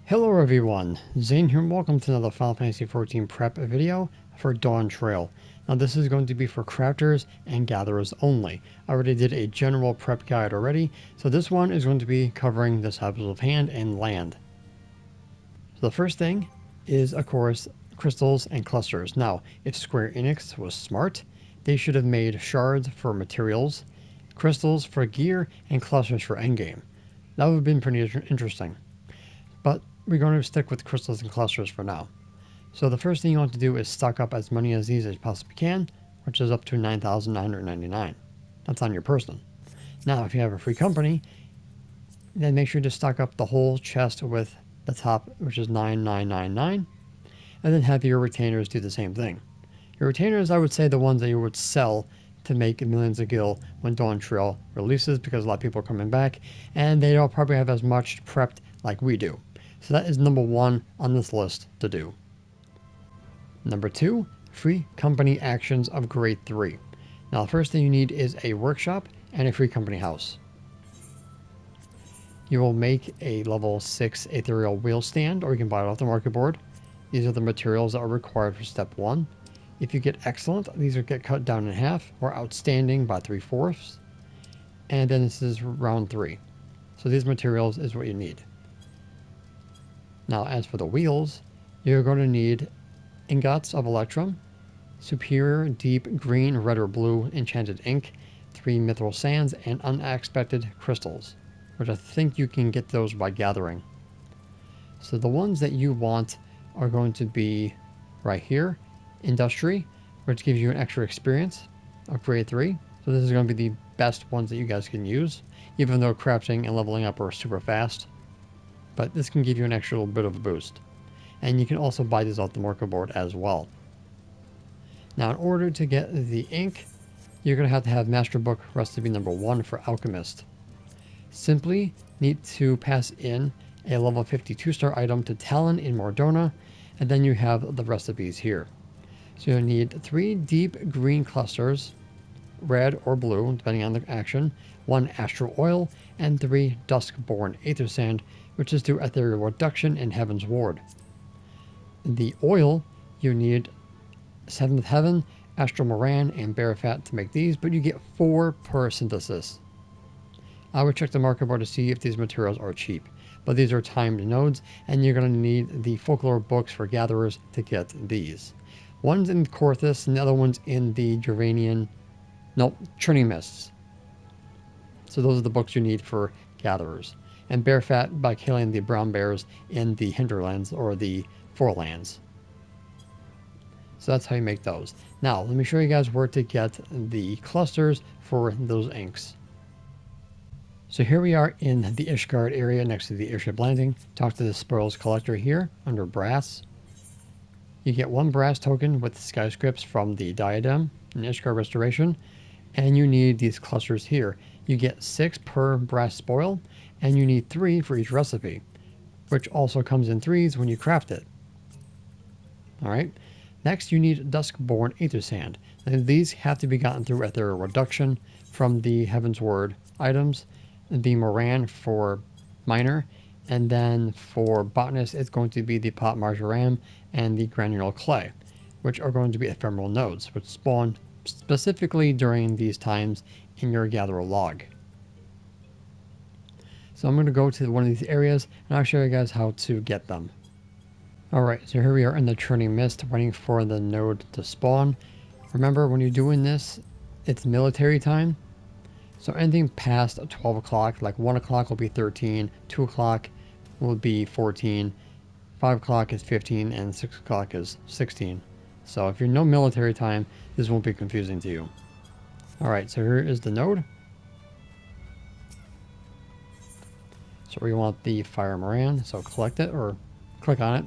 Hello everyone, Zane here and welcome to another Final Fantasy XIV prep video for Dawntrail. Now this is going to be for crafters and gatherers only. I already did a general prep guide already, so this one is going to be covering the types of hand and land. So the first thing is, of course, crystals and clusters. Now, if Square Enix was smart, they should have made shards for materials, crystals for gear, and clusters for endgame. That would have been pretty interesting. But we're going to stick with crystals and clusters for now. So the first thing you want to do is stock up as many of these as you possibly can, which is up to 9,999. That's on your person. Now, if you have a free company, then make sure to stock up the whole chest with the top, which is 9,999, and then have your retainers do the same thing. Your retainers, I would say, the ones that you would sell to make millions of gil when Dawntrail releases, because a lot of people are coming back, and they don't probably have as much prepped like we do. So that is number one on this list to do. Number two, free company actions of grade 3. Now the first thing you need is a workshop and a free company house. You will make a level 6 ethereal wheel stand, or you can buy it off the market board. These are the materials that are required for step 1. If you get excellent, these will get cut down in half, or outstanding by 3/4. And then this is round 3. So these materials is what you need. Now, as for the wheels, you're going to need ingots of electrum, superior deep green, red, or blue enchanted ink, 3 mithril sands, and unexpected crystals, which I think you can get those by gathering. So the ones that you want are going to be right here, industry, which gives you an extra experience of grade 3. So this is going to be the best ones that you guys can use, even though crafting and leveling up are super fast. But this can give you an extra little bit of a boost. And you can also buy these off the market board as well. Now, in order to get the ink, you're going to have Master Book Recipe number 1 for Alchemist. Simply need to pass in a level 52 star item to Talon in Mordona, and then you have the recipes here. So you'll need 3 deep green clusters, red or blue, depending on the action, 1 astral oil, and 3 duskborn aether sand, which is through ethereal reduction in Heaven's Ward. The oil, you need 7th Heaven, astral moran, and bear fat to make these, but you get 4 per synthesis. I would check the market board to see if these materials are cheap, but these are timed nodes, and you're going to need the folklore books for gatherers to get these. One's in Corthus, and the other one's in the Churning Mists. So those are the books you need for gatherers. And Bear Fat by killing the brown bears in the hinterlands, or the forelands. So that's how you make those. Now, let me show you guys where to get the clusters for those inks. So here we are in the Ishgard area next to the airship landing. Talk to the spoils collector here under brass. You get 1 brass token with skyscripts from the diadem in Ishgard Restoration, and you need these clusters here. You get 6 per brass spoil, and you need 3 for each recipe, which also comes in 3s when you craft it. Alright, next you need duskborn aether sand, and these have to be gotten through ethereal reduction from the Heaven's Word items, the moran for miner, and then for botanist it's going to be the pot marjoram and the granular clay, which are going to be ephemeral nodes, which spawn specifically during these times in your gatherer log. So I'm going to go to one of these areas and I'll show you guys how to get them. Alright, so here we are in the Churning Mist waiting for the node to spawn. Remember, when you're doing this, it's military time. So anything past 12 o'clock, like 1 o'clock will be 13, 2 o'clock will be 14, 5 o'clock is 15, and 6 o'clock is 16. So if you're no military time, this won't be confusing to you. Alright, so here is the node. So we want the fire moran, so collect it or click on it.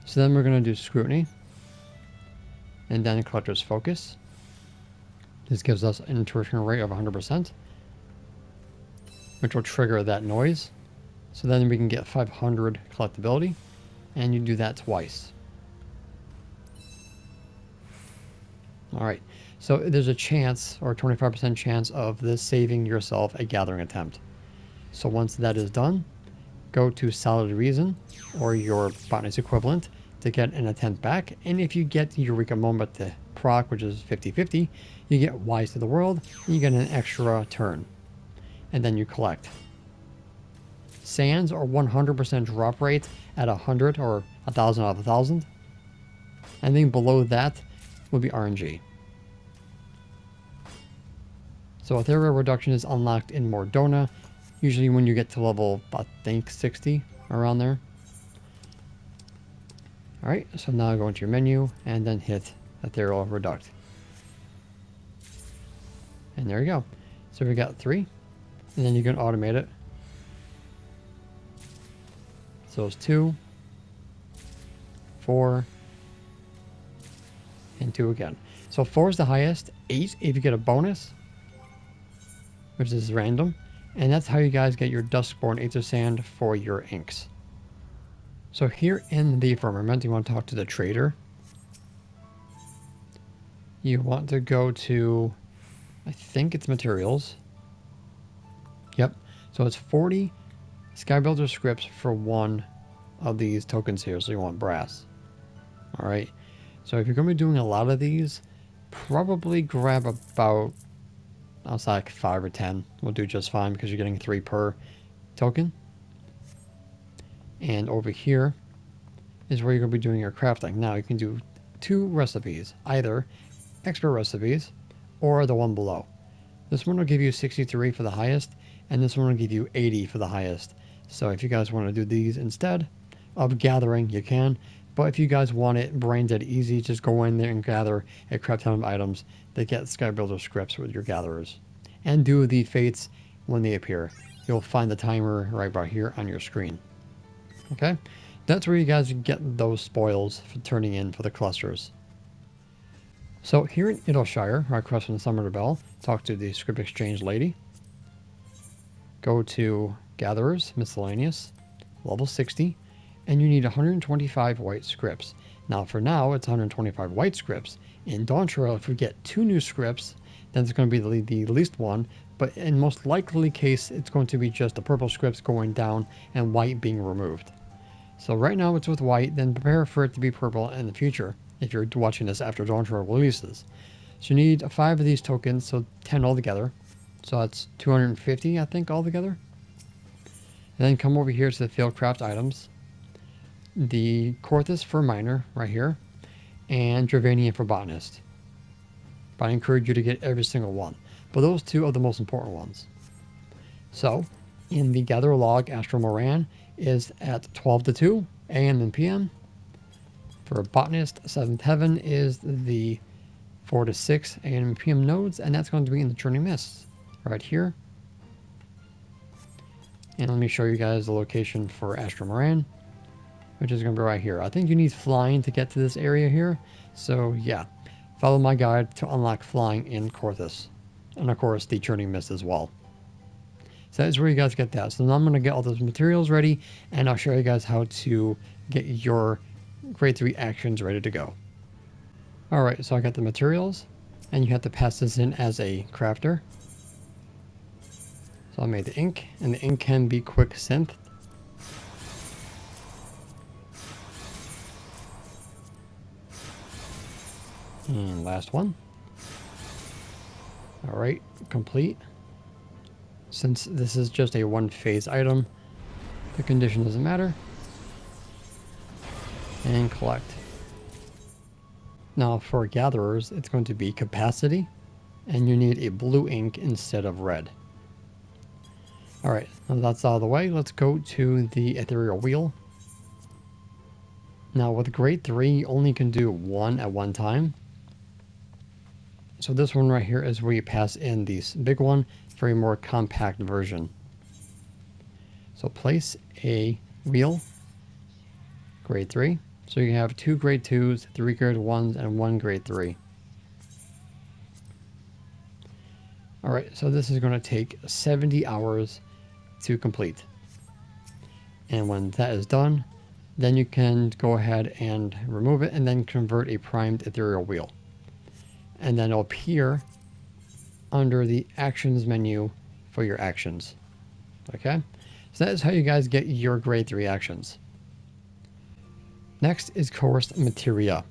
So then we're going to do scrutiny, and then collector's focus. This gives us an intuition rate of 100%, which will trigger that noise. So then we can get 500 collectability, and you do that twice. Alright, so there's a chance, or 25% chance, of this saving yourself a gathering attempt. So once that is done, go to Solid Reason, or your botanist equivalent, to get an attempt back. And if you get Eureka Moment to proc, which is 50-50, you get Wise to the World, and you get an extra turn. And then you collect. Sands are 100% drop rate at 100 or 1,000 out of 1,000. Anything below that would be RNG. So Ethereal Reduction is unlocked in Mordona, usually when you get to level, I think, 60, around there. Alright, so now go into your menu and then hit Ethereal Reduct. And there you go. So we got 3, and then you can automate it. So it's 2, 4, and 2 again. So 4 is the highest, 8 if you get a bonus, which is random, and that's how you guys get your Duskborn Aether Sand for your inks. So here in the firmament, you want to talk to the trader. You want to go to, I think it's materials. Yep, so it's 40 Skybuilder scripts for one of these tokens here, so you want brass. Alright, so if you're going to be doing a lot of these, probably grab about, I'll say like 5 or 10 will do just fine because you're getting 3 per token. And over here is where you're going to be doing your crafting. Now you can do 2 recipes, either expert recipes or the one below. This one will give you 63 for the highest, and this one will give you 80 for the highest. So if you guys want to do these instead of gathering, you can. But if you guys want it brain dead easy, just go in there and gather a crap ton of items that get Skybuilder scripts with your gatherers. And do the fates when they appear. You'll find the timer right about here on your screen. Okay? That's where you guys get those spoils for turning in for the clusters. So here in Idleshire, right across from the Summoner Bell, talk to the Script Exchange lady. Go to Gatherers, Miscellaneous, level 60. And you need 125 white scripts. Now for now, it's 125 white scripts. In Dawntrail, if we get 2 new scripts, then it's going to be the least one. But in most likely case, it's going to be just the purple scripts going down and white being removed. So right now it's with white, then prepare for it to be purple in the future, if you're watching this after Dawntrail releases. So you need 5 of these tokens, so 10 altogether. So that's 250, I think, altogether. And then come over here to the Fieldcraft items. The Corthus for Miner, right here, and Dravanian for Botanist. But I encourage you to get every single one. But those 2 are the most important ones. So, in the Gather Log, Astral Moran is at 12 to 2, AM and PM. For Botanist, 7th Heaven is the 4 to 6 AM and PM nodes, and that's going to be in the Churning Mists, right here. And let me show you guys the location for Astral Moran, which is going to be right here. I think you need flying to get to this area here. So yeah, follow my guide to unlock flying in Corthus. And of course, the Churning Mist as well. So that's where you guys get that. So now I'm going to get all those materials ready, and I'll show you guys how to get your grade 3 actions ready to go. Alright, so I got the materials, and you have to pass this in as a crafter. So I made the ink, and the ink can be quick synth. And last one. Alright, complete. Since this is just a one-phase item, the condition doesn't matter. And collect. Now for gatherers, it's going to be capacity, and you need a blue ink instead of red. Alright, now that's out of the way, let's go to the ethereal wheel. Now with grade 3, you only can do 1 at one time. So this one right here is where you pass in the big one for a more compact version. So place a wheel, grade 3. So you have 2 grade 2s, 3 grade 1s, and 1 grade 3. Alright, so this is going to take 70 hours to complete. And when that is done, then you can go ahead and remove it and then convert a primed ethereal wheel. And then it'll appear under the actions menu for your actions. Okay, So that is how you guys get your grade 3 actions. Next is coerced materia.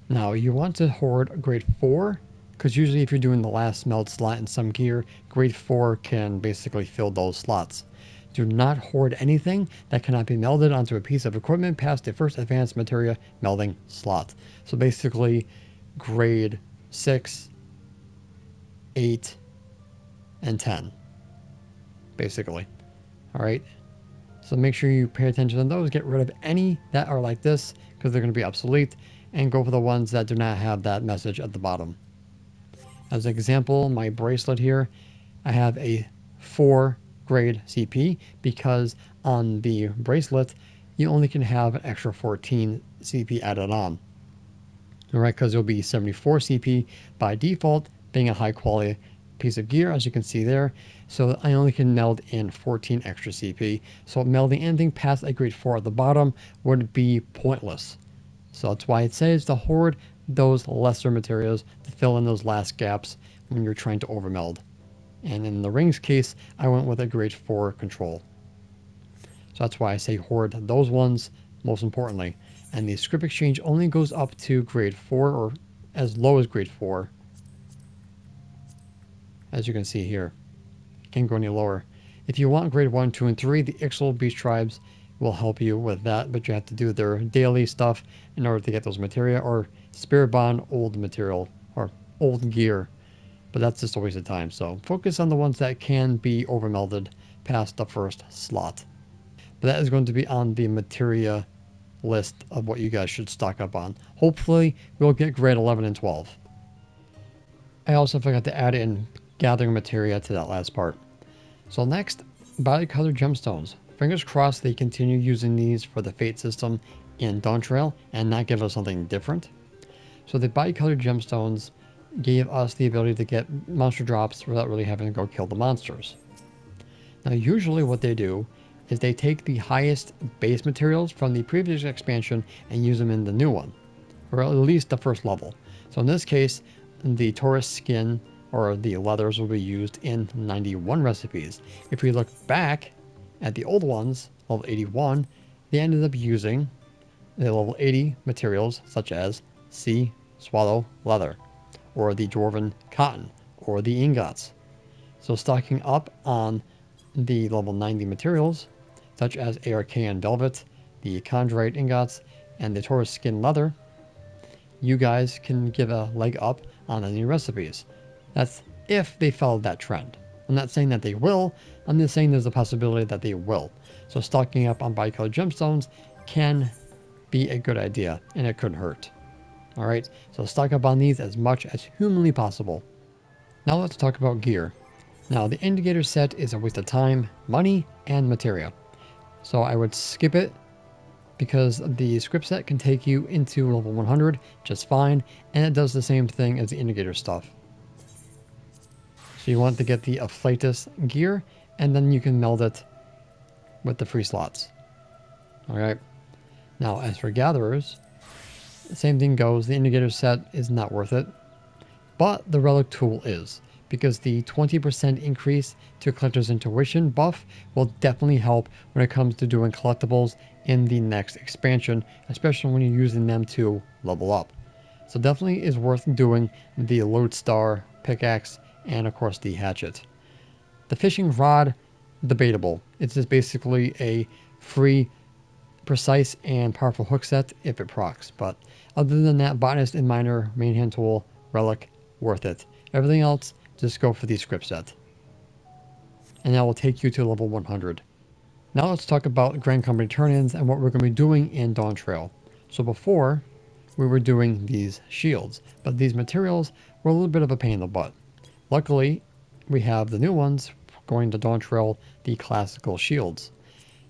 Now you want to hoard grade 4 because usually if you're doing the last meld slot in some gear, grade 4 can basically fill those slots. Do not hoard anything that cannot be melded onto a piece of equipment past the first advanced materia melding slot. So basically grade 6, 8, and 10. Basically. Alright. So make sure you pay attention to those. Get rid of any that are like this because they're going to be obsolete. And go for the ones that do not have that message at the bottom. As an example, my bracelet here, I have a 4 grade CP because on the bracelet, you only can have an extra 14 CP added on. Alright, because it'll be 74 CP by default, being a high quality piece of gear, as you can see there. So I only can meld in 14 extra CP. So melding anything past a grade 4 at the bottom would be pointless. So that's why it says to hoard those lesser materials to fill in those last gaps when you're trying to overmeld. And in the rings case, I went with a grade 4 control. So that's why I say hoard those ones most importantly. And the script exchange only goes up to grade 4 or as low as grade 4. As you can see here. Can't go any lower. If you want grade 1, 2, and 3, the Ixal Beast Tribes will help you with that, but you have to do their daily stuff in order to get those materia, or Spirit Bond old material, or old gear. But that's just a waste of time, so focus on the ones that can be overmelded past the first slot. But that is going to be on the materia list of what you guys should stock up on. Hopefully, we'll get grade 11 and 12. I also forgot to add in gathering materia to that last part. So next, Bicolor gemstones. Fingers crossed they continue using these for the Fate system in Dawntrail and not give us something different. So the Bicolor gemstones gave us the ability to get monster drops without really having to go kill the monsters. Now usually what they do is they take the highest base materials from the previous expansion and use them in the new one, or at least the first level. So in this case, the Taurus skin or the leathers will be used in 91 recipes. If we look back at the old ones, level 81, they ended up using the level 80 materials such as sea swallow leather, or the dwarven cotton, or the ingots. So stocking up on the level 90 materials such as Archaean velvet, the chondrite ingots, and the Taurus skin leather, you guys can give a leg up on any recipes. That's if they follow that trend. I'm not saying that they will, I'm just saying there's a possibility that they will. So stocking up on Bicolor gemstones can be a good idea, and it couldn't hurt. Alright, so stock up on these as much as humanly possible. Now let's talk about gear. Now the indicator set is a waste of time, money, and materia. So I would skip it because the script set can take you into level 100 just fine, and it does the same thing as the indicator stuff. So you want to get the Afflatus gear, and then you can meld it with the free slots. Alright. Now, as for gatherers, the same thing goes. The indicator set is not worth it, but the relic tool is, because the 20% increase to collector's intuition buff will definitely help when it comes to doing collectibles in the next expansion, especially when you're using them to level up. So definitely is worth doing the lodestar pickaxe and of course the hatchet. The fishing rod, debatable. It's just basically a free, precise, and powerful hook set if it procs. But other than that, botanist and miner, main hand tool, relic, worth it. Everything else, just go for the script set. And that will take you to level 100. Now let's talk about Grand Company turn-ins and what we're going to be doing in Dawntrail. So before, we were doing these shields, but these materials were a little bit of a pain in the butt. Luckily, we have the new ones going to Dawntrail, the classical shields.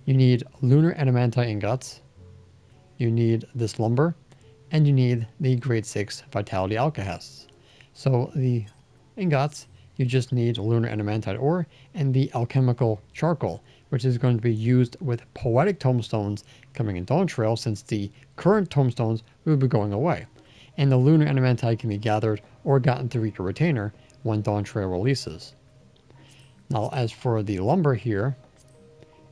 You need lunar adamantite ingots, you need this lumber, and you need the grade 6 vitality alkahests. So the ingots, you just need lunar adamantite ore and the alchemical charcoal, which is going to be used with poetic tomestones coming in Dawntrail, since the current tomestones will be going away. And the lunar adamantite can be gathered or gotten through Eco Retainer when Dawntrail releases. Now, as for the lumber here,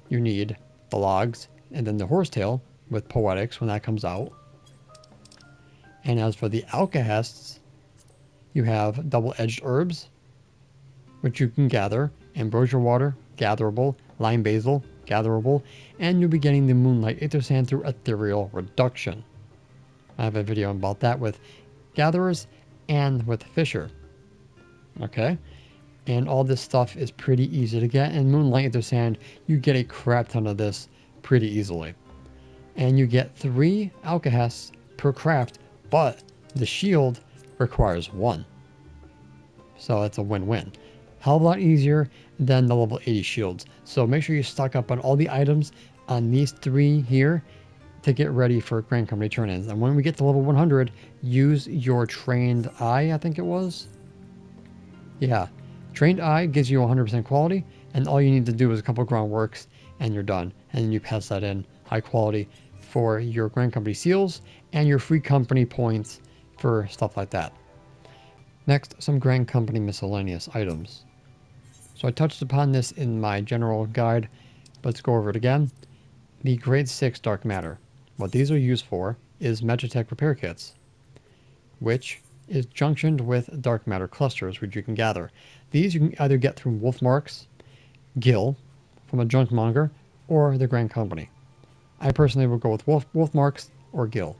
you need the logs, and then the horsetail with poetics when that comes out. And as for the alkahests, you have double-edged herbs, which you can gather, ambrosia water, gatherable, lime basil, gatherable, and you'll be getting the moonlight aether sand through ethereal reduction. I have a video about that with gatherers and with fisher. Okay? And all this stuff is pretty easy to get. And moonlight aether sand, you get a crap ton of this pretty easily. And you get 3 alkahests per craft, but the shield requires 1. So it's a win-win. Hell of a lot easier than the level 80 shields. So make sure you stock up on all the items on these 3 here to get ready for Grand Company turn-ins. And when we get to level 100, use your Trained Eye, I think it was. Yeah, Trained Eye gives you 100% quality, and all you need to do is a couple groundworks, and you're done. And then you pass that in high quality for your Grand Company seals and your free company points for stuff like that. Next, some Grand Company miscellaneous items. So I touched upon this in my general guide, but let's go over it again. The grade 6 dark matter. What these are used for is Magitech repair kits, which is junctioned with dark matter clusters, which you can gather. These you can either get through wolf marks, Gil, from a junkmonger, or the Grand Company. I personally will go with wolf marks or Gil.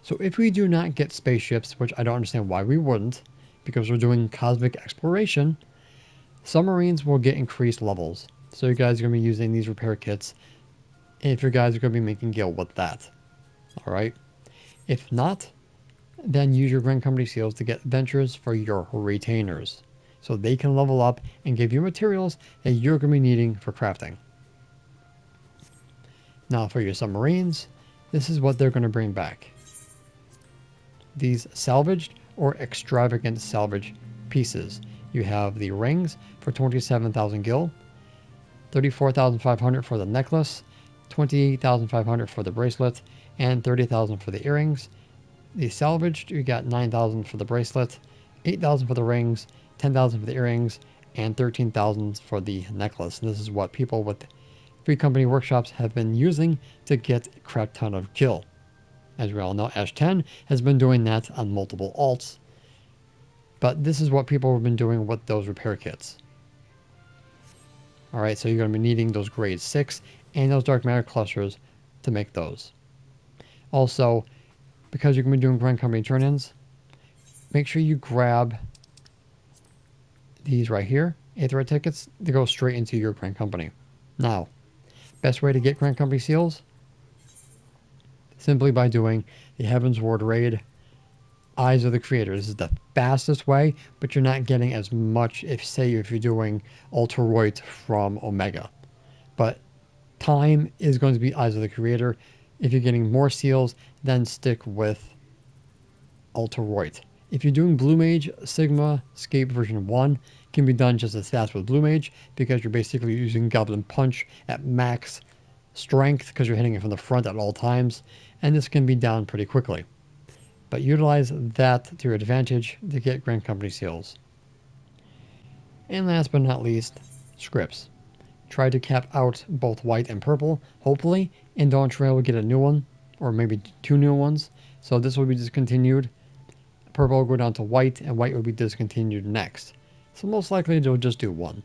So if we do not get spaceships, which I don't understand why we wouldn't, because we're doing cosmic exploration, submarines will get increased levels. So you guys are going to be using these repair kits if you guys are going to be making Gil with that. Alright? If not, then use your Grand Company seals to get ventures for your retainers, so they can level up and give you materials that you're going to be needing for crafting. Now for your submarines, this is what they're going to bring back. These salvaged or extravagant salvage pieces. You have the rings for 27,000 gil, 34,500 for the necklace, 28,500 for the bracelet, and 30,000 for the earrings. The salvaged, you got 9,000 for the bracelet, 8,000 for the rings, 10,000 for the earrings, and 13,000 for the necklace. And this is what people with free company workshops have been using to get a crap ton of gil. As we all know, Ash 10 has been doing that on multiple alts. But this is what people have been doing with those repair kits. Alright, so you're going to be needing those grade 6 and those dark matter clusters to make those. Also, because you're going to be doing Grand Company turn-ins, make sure you grab these right here, Aetheryte tickets, to go straight into your Grand Company. Now, best way to get Grand Company seals? Simply by doing the Heaven's Ward raid, Eyes of the Creator. This is the fastest way, but you're not getting as much if you're doing Ultraroid from Omega. But time is going to be Eyes of the Creator. If you're getting more seals, then stick with Ultraroid. If you're doing Blue Mage, Sigma Scape version 1 can be done just as fast with Blue Mage, because you're basically using Goblin Punch at max strength because you're hitting it from the front at all times, and this can be done pretty quickly. But utilize that to your advantage to get Grand Company seals. And last but not least, scripts. Try to cap out both white and purple, hopefully, and Dawntrail will get a new one, or maybe 2 new ones. So this will be discontinued. Purple will go down to white, and white will be discontinued next. So most likely they'll just do 1. And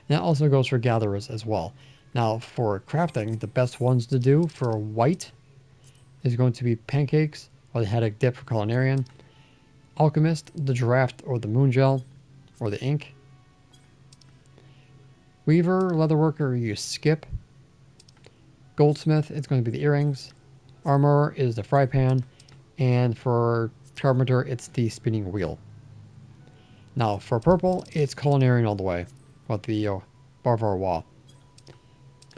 that also goes for gatherers as well. Now for crafting, the best ones to do for white is going to be pancakes, or the headache dip for culinarian, alchemist, the draft or the moon gel, or the ink. Weaver, leatherworker, you skip. Goldsmith, it's going to be the earrings. Armorer is the fry pan, and for carpenter, it's the spinning wheel. Now for purple, it's culinarian all the way, with the Barvar.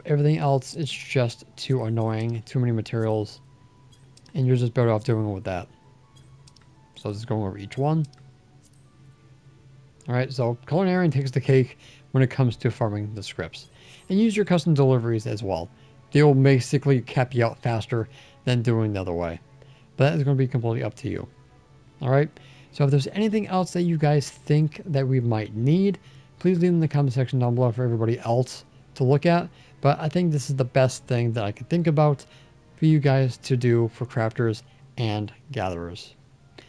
Everything else is just too annoying, too many materials, and you're just better off doing it with that. So just going over each one. Alright, so culinarian takes the cake when it comes to farming the scripts. And use your custom deliveries as well. They will basically cap you out faster than doing the other way. But that is going to be completely up to you. Alright, so if there's anything else that you guys think that we might need, please leave in the comment section down below for everybody else to look at, but I think this is the best thing that I could think about for you guys to do for crafters and gatherers.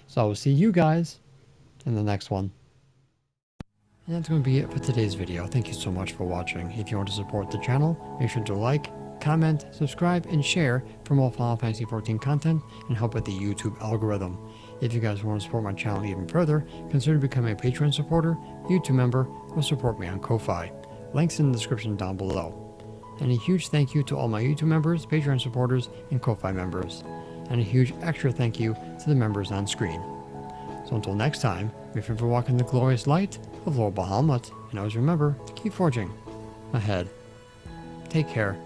So I will see you guys in the next one. And that's going to be it for today's video. Thank you so much for watching. If you want to support the channel, make sure to like, comment, subscribe, and share for more Final Fantasy XIV content and help with the YouTube algorithm. If you guys want to support my channel even further, consider becoming a Patreon supporter, YouTube member, or support me on Ko-Fi. Links in the description down below. And a huge thank you to all my YouTube members, Patreon supporters, and Ko-Fi members. And a huge extra thank you to the members on screen. So until next time, may you walk in the glorious light of Lord Bahamut, and always remember to keep forging ahead. Take care.